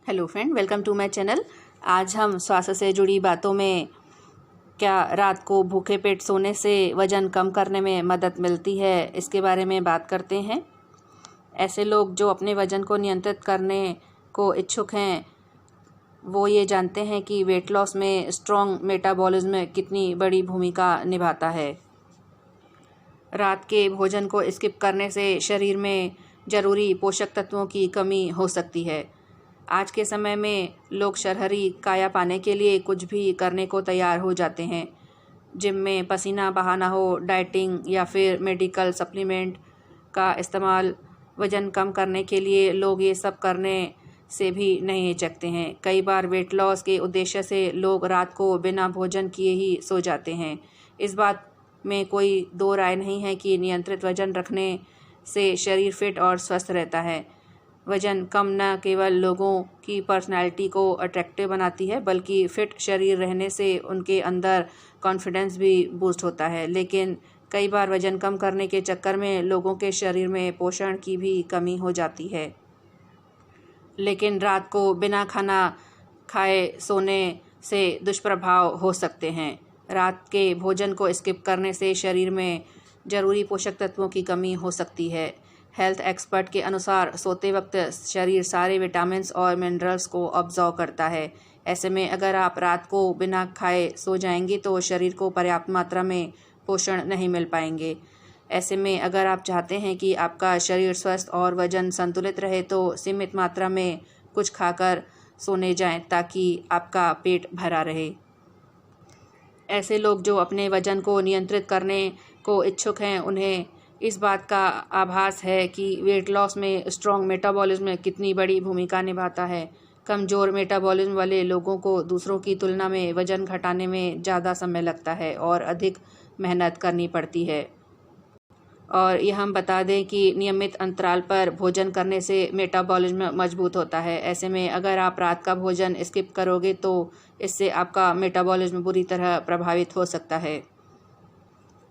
Hello friend, welcome to my channel. आज हम स्वास्थ्य से जुड़ी बातों में क्या रात को भूखे पेट सोने से वज़न कम करने में मदद मिलती है, इसके बारे में बात करते हैं। ऐसे लोग जो अपने वज़न को नियंत्रित करने को इच्छुक हैं वो ये जानते हैं कि वेट लॉस में स्ट्रॉन्ग मेटाबॉलिज्म कितनी बड़ी भूमिका निभाता है। रात के भोजन को स्किप करने से शरीर में ज़रूरी पोषक तत्वों की कमी हो सकती है। आज के समय में लोग शरहरी काया पाने के लिए कुछ भी करने को तैयार हो जाते हैं। जिम में पसीना बहाना हो, डाइटिंग या फिर मेडिकल सप्लीमेंट का इस्तेमाल, वज़न कम करने के लिए लोग ये सब करने से भी नहीं हिचकते हैं। कई बार वेट लॉस के उद्देश्य से लोग रात को बिना भोजन किए ही सो जाते हैं। इस बात में कोई दो राय नहीं है कि नियंत्रित वज़न रखने से शरीर फिट और स्वस्थ रहता है। वज़न कम न केवल लोगों की पर्सनैलिटी को अट्रैक्टिव बनाती है, बल्कि फिट शरीर रहने से उनके अंदर कॉन्फिडेंस भी बूस्ट होता है। लेकिन कई बार वज़न कम करने के चक्कर में लोगों के शरीर में पोषण की भी कमी हो जाती है। लेकिन रात को बिना खाना खाए सोने से दुष्प्रभाव हो सकते हैं। रात के भोजन को स्किप करने से शरीर में ज़रूरी पोषक तत्वों की कमी हो सकती है। हेल्थ एक्सपर्ट के अनुसार सोते वक्त शरीर सारे विटामिन्स और मिनरल्स को ऑब्जॉर्व करता है। ऐसे में अगर आप रात को बिना खाए सो जाएंगे तो शरीर को पर्याप्त मात्रा में पोषण नहीं मिल पाएंगे। ऐसे में अगर आप चाहते हैं कि आपका शरीर स्वस्थ और वजन संतुलित रहे तो सीमित मात्रा में कुछ खाकर सोने जाएं ताकि आपका पेट भरा रहे। ऐसे लोग जो अपने वजन को नियंत्रित करने को इच्छुक हैं उन्हें इस बात का आभास है कि वेट लॉस में स्ट्रॉन्ग मेटाबॉलिज्म कितनी बड़ी भूमिका निभाता है। कमज़ोर मेटाबॉलिज्म वाले लोगों को दूसरों की तुलना में वज़न घटाने में ज़्यादा समय लगता है और अधिक मेहनत करनी पड़ती है। और यह हम बता दें कि नियमित अंतराल पर भोजन करने से मेटाबॉलिज्म मजबूत होता है। ऐसे में अगर आप रात का भोजन स्किप करोगे तो इससे आपका मेटाबॉलिज्म बुरी तरह प्रभावित हो सकता है।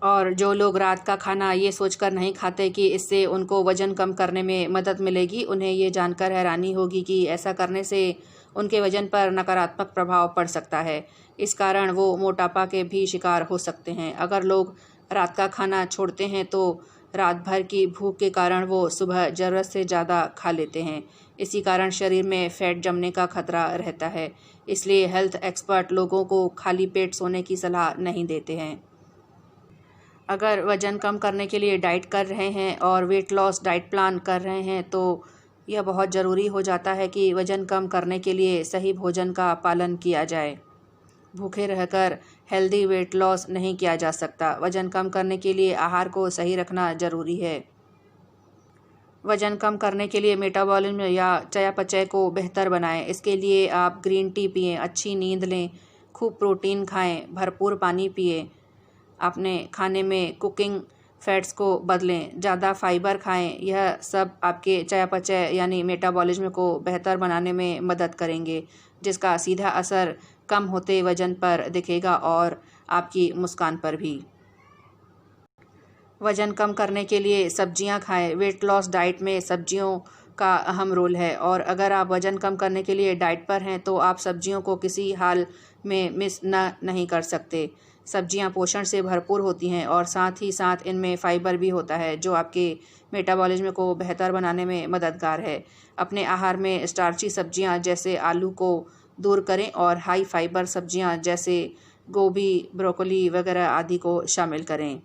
और जो लोग रात का खाना ये सोचकर नहीं खाते कि इससे उनको वज़न कम करने में मदद मिलेगी, उन्हें ये जानकर हैरानी होगी कि ऐसा करने से उनके वज़न पर नकारात्मक प्रभाव पड़ सकता है। इस कारण वो मोटापा के भी शिकार हो सकते हैं। अगर लोग रात का खाना छोड़ते हैं तो रात भर की भूख के कारण वो सुबह ज़रूरत से ज़्यादा खा लेते हैं। इसी कारण शरीर में फैट जमने का खतरा रहता है। इसलिए हेल्थ एक्सपर्ट लोगों को खाली पेट सोने की सलाह नहीं देते हैं। अगर वज़न कम करने के लिए डाइट कर रहे हैं और वेट लॉस डाइट प्लान कर रहे हैं तो यह बहुत ज़रूरी हो जाता है कि वज़न कम करने के लिए सही भोजन का पालन किया जाए। भूखे रहकर हेल्दी वेट लॉस नहीं किया जा सकता। वज़न कम करने के लिए आहार को सही रखना ज़रूरी है। वज़न कम करने के लिए मेटाबॉलिज्म या चयापचय को बेहतर बनाएं। इसके लिए आप ग्रीन टी पिएं, अच्छी नींद लें, खूब प्रोटीन खाएं, भरपूर पानी पिएं। अपने खाने में कुकिंग फैट्स को बदलें, ज़्यादा फाइबर खाएं। यह सब आपके चयापचय यानी मेटाबॉलिज्म को बेहतर बनाने में मदद करेंगे, जिसका सीधा असर कम होते वज़न पर दिखेगा और आपकी मुस्कान पर भी। वज़न कम करने के लिए सब्जियां खाएं। वेट लॉस डाइट में सब्जियों का अहम रोल है और अगर आप वज़न कम करने के लिए डाइट पर हैं तो आप सब्जियों को किसी हाल में मिस नहीं कर सकते। सब्जियां पोषण से भरपूर होती हैं और साथ ही साथ इनमें फाइबर भी होता है जो आपके मेटाबॉलिज्म को बेहतर बनाने में मददगार है। अपने आहार में स्टार्ची सब्जियां जैसे आलू को दूर करें और हाई फाइबर सब्जियां जैसे गोभी, ब्रोकोली वगैरह आदि को शामिल करें।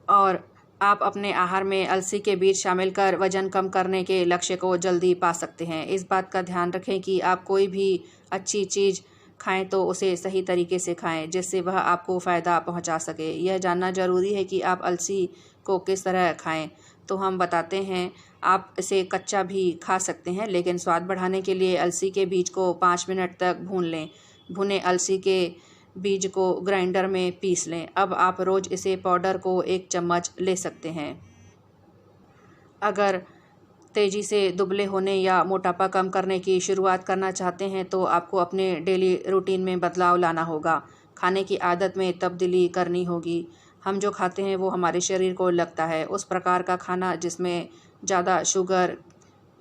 और आप अपने आहार में अलसी के बीज शामिल कर वज़न कम करने के लक्ष्य को जल्दी पा सकते हैं। इस बात का ध्यान रखें कि आप कोई भी अच्छी चीज़ खाएं तो उसे सही तरीके से खाएं जिससे वह आपको फ़ायदा पहुंचा सके। यह जानना ज़रूरी है कि आप अलसी को किस तरह खाएं, तो हम बताते हैं। आप इसे कच्चा भी खा सकते हैं, लेकिन स्वाद बढ़ाने के लिए अलसी के बीज को 5 मिनट तक भून लें। भुने अलसी के बीज को ग्राइंडर में पीस लें। अब आप रोज़ इसे पाउडर को 1 चम्मच ले सकते हैं। अगर तेज़ी से दुबले होने या मोटापा कम करने की शुरुआत करना चाहते हैं तो आपको अपने डेली रूटीन में बदलाव लाना होगा। खाने की आदत में तब्दीली करनी होगी। हम जो खाते हैं वो हमारे शरीर को लगता है। उस प्रकार का खाना जिसमें ज़्यादा शुगर,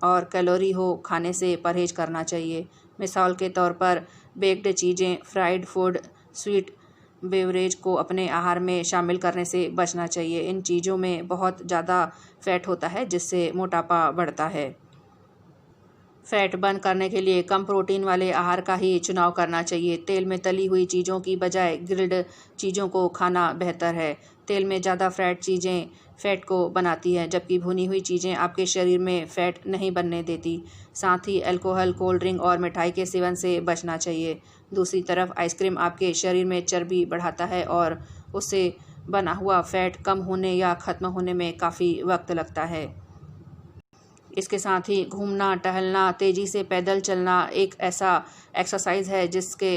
और कैलोरी हो खाने से परहेज करना चाहिए। मिसाल के तौर पर बेक्ड चीज़ें, फ्राइड फूड, स्वीट बेवरेज को अपने आहार में शामिल करने से बचना चाहिए। इन चीज़ों में बहुत ज़्यादा फैट होता है जिससे मोटापा बढ़ता है। फैट बर्न करने के लिए कम प्रोटीन वाले आहार का ही चुनाव करना चाहिए। तेल में तली हुई चीज़ों की बजाय ग्रिल्ड चीज़ों को खाना बेहतर है। तेल में ज़्यादा फ्राइड चीज़ें फ़ैट को बनाती हैं, जबकि भुनी हुई चीज़ें आपके शरीर में फ़ैट नहीं बनने देती। साथ ही अल्कोहल, कोल्ड ड्रिंक और मिठाई के सेवन से बचना चाहिए। दूसरी तरफ आइसक्रीम आपके शरीर में चर्बी बढ़ाता है और उससे बना हुआ फ़ैट कम होने या ख़त्म होने में काफ़ी वक्त लगता है। इसके साथ ही घूमना, टहलना, तेज़ी से पैदल चलना एक ऐसा एक्सरसाइज है जिसके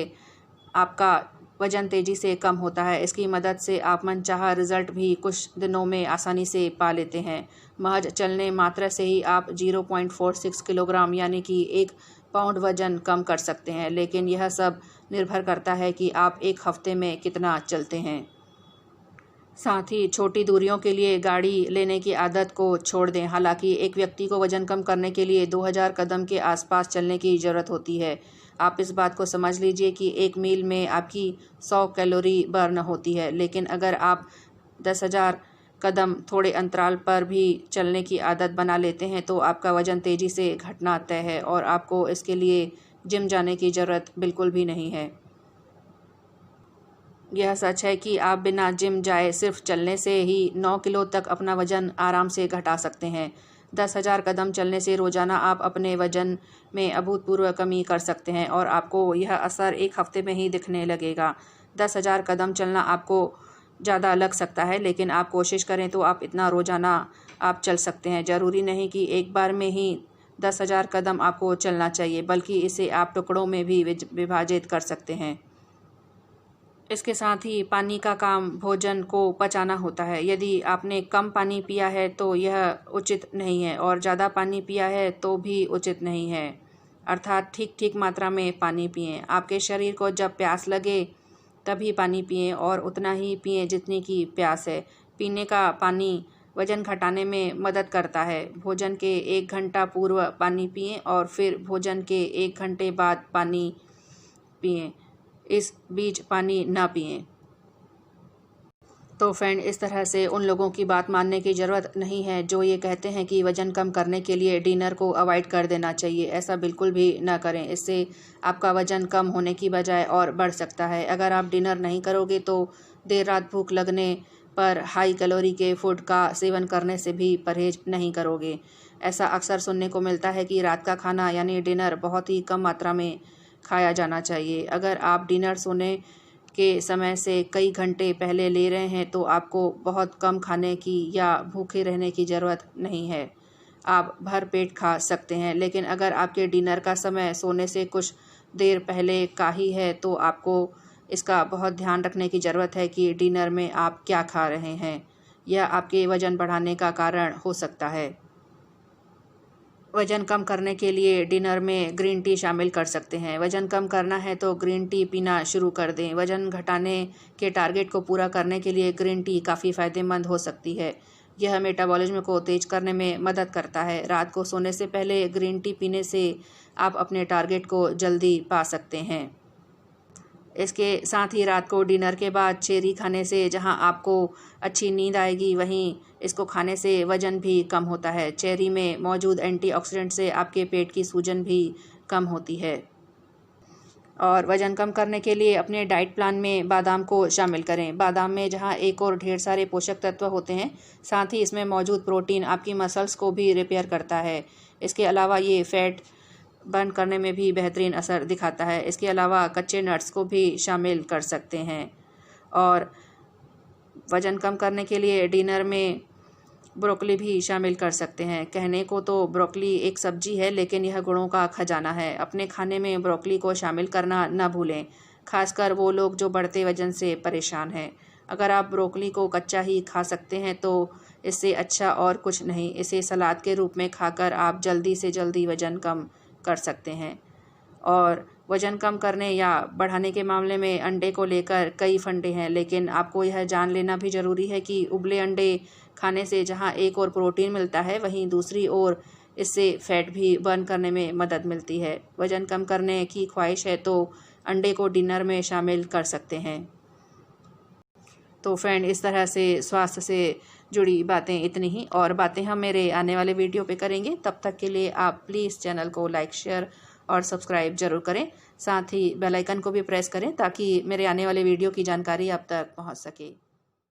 आपका वज़न तेज़ी से कम होता है। इसकी मदद से आप मनचाहा रिज़ल्ट भी कुछ दिनों में आसानी से पा लेते हैं। महज चलने मात्र से ही आप 0.46 किलोग्राम यानी कि 1 पाउंड वज़न कम कर सकते हैं, लेकिन यह सब निर्भर करता है कि आप एक हफ्ते में कितना चलते हैं। साथ ही छोटी दूरियों के लिए गाड़ी लेने की आदत को छोड़ दें। हालांकि एक व्यक्ति को वज़न कम करने के लिए 2000 कदम के आसपास चलने की ज़रूरत होती है। आप इस बात को समझ लीजिए कि एक मील में आपकी 100 कैलोरी बर्न होती है, लेकिन अगर आप 10,000 कदम थोड़े अंतराल पर भी चलने की आदत बना लेते हैं तो आपका वज़न तेज़ी से घटना तय है और आपको इसके लिए जिम जाने की ज़रूरत बिल्कुल भी नहीं है। यह सच है कि आप बिना जिम जाए सिर्फ चलने से ही 9 किलो तक अपना वज़न आराम से घटा सकते हैं। 10,000 कदम चलने से रोज़ाना आप अपने वज़न में अभूतपूर्व कमी कर सकते हैं और आपको यह असर एक हफ्ते में ही दिखने लगेगा। 10,000 कदम चलना आपको ज़्यादा लग सकता है, लेकिन आप कोशिश करें तो आप इतना रोज़ाना आप चल सकते हैं। ज़रूरी नहीं कि एक बार में ही 10,000 कदम आपको चलना चाहिए, बल्कि इसे आप टुकड़ों में भी विभाजित कर सकते हैं। इसके साथ ही पानी का काम भोजन को पचाना होता है। यदि आपने कम पानी पिया है तो यह उचित नहीं है और ज़्यादा पानी पिया है तो भी उचित नहीं है। अर्थात ठीक ठीक मात्रा में पानी पिएं। आपके शरीर को जब प्यास लगे तभी पानी पिएं और उतना ही पिएं जितनी की प्यास है। पीने का पानी वज़न घटाने में मदद करता है। भोजन के 1 घंटा पूर्व पानी पिएं और फिर भोजन के 1 घंटे बाद पानी पिएं। इस बीच पानी ना पिएं। तो फ्रेंड, इस तरह से उन लोगों की बात मानने की ज़रूरत नहीं है जो ये कहते हैं कि वज़न कम करने के लिए डिनर को अवॉइड कर देना चाहिए। ऐसा बिल्कुल भी ना करें। इससे आपका वज़न कम होने की बजाय और बढ़ सकता है। अगर आप डिनर नहीं करोगे तो देर रात भूख लगने पर हाई कैलोरी के फूड का सेवन करने से भी परहेज नहीं करोगे। ऐसा अक्सर सुनने को मिलता है कि रात का खाना यानी डिनर बहुत ही कम मात्रा में खाया जाना चाहिए। अगर आप डिनर सोने के समय से कई घंटे पहले ले रहे हैं तो आपको बहुत कम खाने की या भूखे रहने की ज़रूरत नहीं है। आप भर पेट खा सकते हैं, लेकिन अगर आपके डिनर का समय सोने से कुछ देर पहले का ही है तो आपको इसका बहुत ध्यान रखने की ज़रूरत है कि डिनर में आप क्या खा रहे हैं। यह आपके वज़न बढ़ाने का कारण हो सकता है। वज़न कम करने के लिए डिनर में ग्रीन टी शामिल कर सकते हैं। वज़न कम करना है तो ग्रीन टी पीना शुरू कर दें। वज़न घटाने के टारगेट को पूरा करने के लिए ग्रीन टी काफ़ी फ़ायदेमंद हो सकती है। यह मेटाबॉलिज्म को तेज़ करने में मदद करता है। रात को सोने से पहले ग्रीन टी पीने से आप अपने टारगेट को जल्दी पा सकते हैं। इसके साथ ही रात को डिनर के बाद चेरी खाने से जहां आपको अच्छी नींद आएगी, वहीं इसको खाने से वज़न भी कम होता है। चेरी में मौजूद एंटीऑक्सीडेंट से आपके पेट की सूजन भी कम होती है। और वज़न कम करने के लिए अपने डाइट प्लान में बादाम को शामिल करें। बादाम में जहां एक और ढेर सारे पोषक तत्व होते हैं, साथ ही इसमें मौजूद प्रोटीन आपकी मसल्स को भी रिपेयर करता है। इसके अलावा ये फ़ैट बर्न करने में भी बेहतरीन असर दिखाता है। इसके अलावा कच्चे नट्स को भी शामिल कर सकते हैं। और वज़न कम करने के लिए डिनर में ब्रोकली भी शामिल कर सकते हैं। कहने को तो ब्रोकली एक सब्जी है, लेकिन यह गुणों का खजाना है। अपने खाने में ब्रोकली को शामिल करना न भूलें, खासकर वो लोग जो बढ़ते वज़न से परेशान हैं। अगर आप ब्रोकली को कच्चा ही खा सकते हैं तो इससे अच्छा और कुछ नहीं। इसे सलाद के रूप में खाकर आप जल्दी से जल्दी वज़न कम कर सकते हैं। और वज़न कम करने या बढ़ाने के मामले में अंडे को लेकर कई फंडे हैं, लेकिन आपको यह जान लेना भी ज़रूरी है कि उबले अंडे खाने से जहां एक और प्रोटीन मिलता है, वहीं दूसरी ओर इससे फैट भी बर्न करने में मदद मिलती है। वज़न कम करने की ख्वाहिश है तो अंडे को डिनर में शामिल कर सकते हैं। तो फ्रेंड, इस तरह से स्वास्थ्य से जुड़ी बातें इतनी ही, और बातें हम मेरे आने वाले वीडियो पे करेंगे। तब तक के लिए आप प्लीज़ चैनल को लाइक, शेयर और सब्सक्राइब ज़रूर करें। साथ ही बेल आइकन को भी प्रेस करें ताकि मेरे आने वाले वीडियो की जानकारी आप तक पहुंच सके।